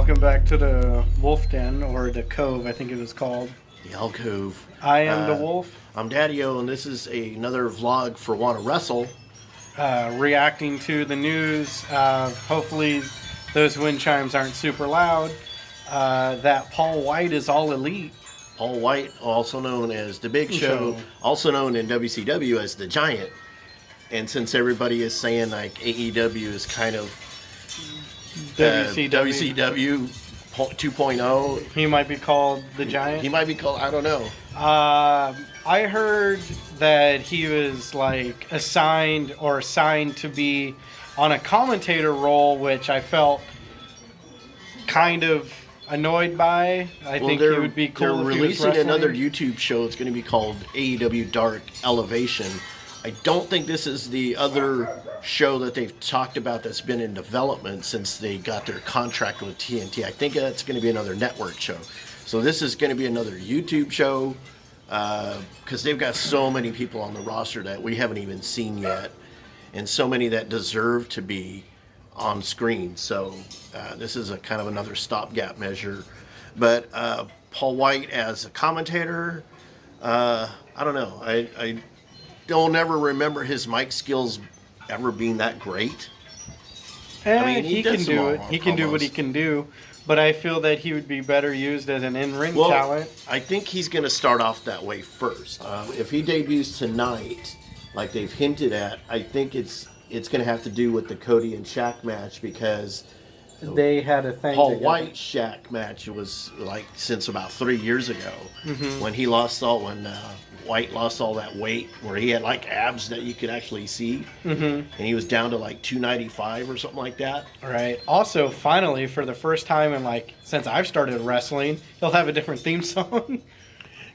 welcome back to the Wolf Den, or the Cove, I think it was called. The Alcove. I am the Wolf, I'm Daddy-O, and this is another vlog for Wanna Wrestle. reacting to the news. Hopefully those wind chimes aren't super loud. That Paul White is all elite. Paul White, also known as The Big Show, also known in WCW as The Giant. And since everybody is saying like AEW is kind of WCW 2.0, He might be called the Giant. he might be called, I don't know. I heard that he was like assigned to be on a commentator role, which I felt kind of annoyed by. I think he would be cool. They're if he was releasing another wrestling. YouTube show. It's going to be called AEW Dark Elevation. I don't think this is the other show that they've talked about that's been in development since they got their contract with TNT. I think that's going to be another network show. So this is going to be another YouTube show because they've got so many people on the roster that we haven't even seen yet, and so many that deserve to be on screen. So this is a kind of another stopgap measure. But Paul White as a commentator, I don't know. I don't ever remember his mic skills ever being that great. I mean, he can do it. He can do what he can do. But I feel that he would be better used as an in-ring talent. I think he's going to start off that way first. If he debuts tonight, like they've hinted at, I think it's going to have to do with the Cody and Shaq match, because They had a thing Paul together. White Shaq match was like since about 3 years ago when he lost all when White lost all that weight, where he had like abs that you could actually see, and he was down to like 295 or something like that. Right. Also, finally, for the first time in since I've started wrestling, he'll have a different theme song.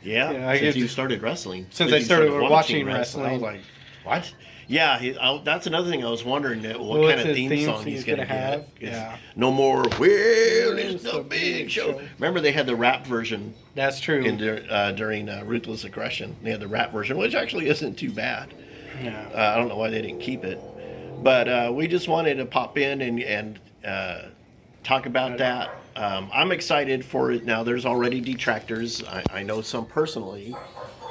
Yeah, since you started wrestling. Since I started watching I wrestling. was like, what? Yeah, that's another thing I was wondering, what What's kind of his theme song he's going to have? get. Yeah. No more, well, it's the big show. Remember they had the rap version That's true. during Ruthless Aggression. They had the rap version, which actually isn't too bad. Yeah. I don't know why they didn't keep it. But we just wanted to pop in and talk about that. I'm excited for it now. There's already detractors. I know some personally.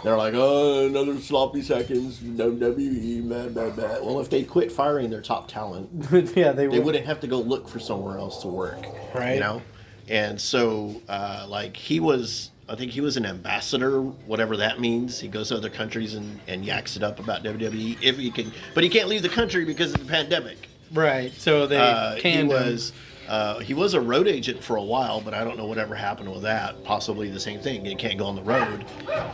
They're like, oh, another sloppy seconds, WWE, blah, blah, blah. Well, if they quit firing their top talent, Yeah, they wouldn't have to go look for somewhere else to work. Right. You know? And so, I think he was an ambassador, whatever that means. He goes to other countries and yaks it up about WWE if he can. But he can't leave the country because of the pandemic. Right. So they canned him. He was a road agent for a while, but I don't know whatever happened with that. Possibly the same thing. He can't go on the road.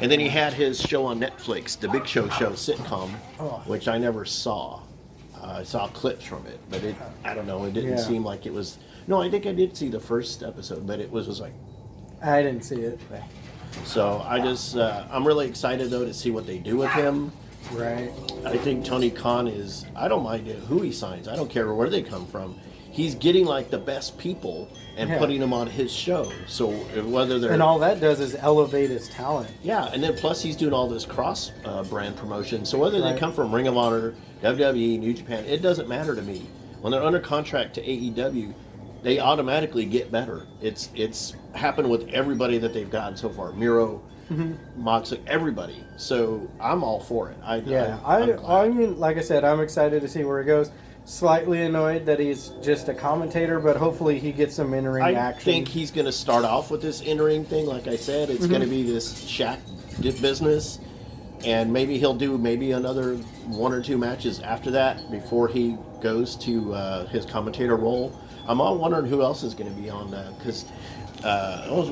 And then he had his show on Netflix, The Big Show sitcom, which I never saw. I saw clips from it, but I don't know. It didn't seem like it was. No, I think I did see the first episode, but it was like. I didn't see it. So I'm really excited though to see what they do with him. Right. I think Tony Khan is. I don't mind who he signs. I don't care where they come from. He's getting like the best people and putting them on his show. So whether they're And all that does is elevate his talent. yeah, and then plus he's doing all this cross brand promotion. So whether they come from Ring of Honor, WWE, New Japan, it doesn't matter to me. When they're under contract to AEW, they automatically get better. It's happened with everybody that they've gotten so far. Miro, Moxley, everybody. So I'm all for it. I'm I mean, like I said, I'm excited to see where it goes. Slightly annoyed that he's just a commentator, but hopefully he gets some in-ring action. I think he's going to start off with this in-ring thing. Like I said, it's going to be this Shaq business, and maybe he'll do another 1 or 2 matches after that before he goes to his commentator role. I'm all wondering who else is going to be on that, because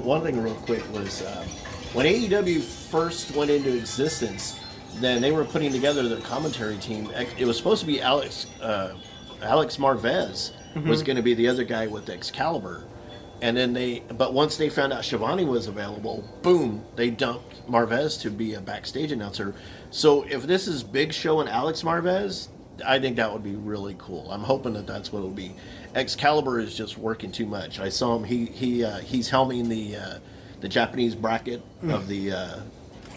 one thing real quick was when AEW first went into existence, then they were putting together their commentary team. It was supposed to be Alex Marvez was going to be the other guy with Excalibur, and then but once they found out Shivani was available, boom, they dumped Marvez to be a backstage announcer. So if this is Big Show and Alex Marvez, I think that would be really cool. I'm hoping that that's what it'll be. Excalibur is just working too much. I saw him. He's helming the Japanese bracket of the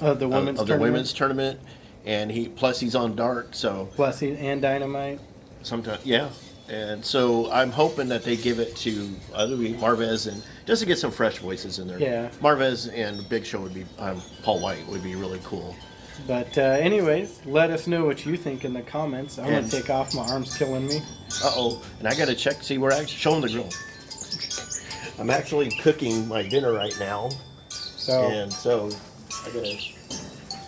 women's tournament, and he's on Dark. So Plus and Dynamite. sometimes, yeah. And so I'm hoping that they give it to Louis Marvez, and just to get some fresh voices in there. Yeah. Marvez and Big Show would be, Paul White would be really cool. But anyways, let us know what you think in the comments. I'm And- gonna take off. My arm's killing me. And I got to check, see where I show them the grill. I'm actually cooking my dinner right now, So and so I got to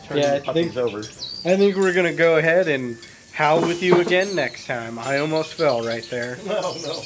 turn Yeah, the I puppies think- over. I think we're gonna go ahead and howl with you again next time. I almost fell right there. No, no.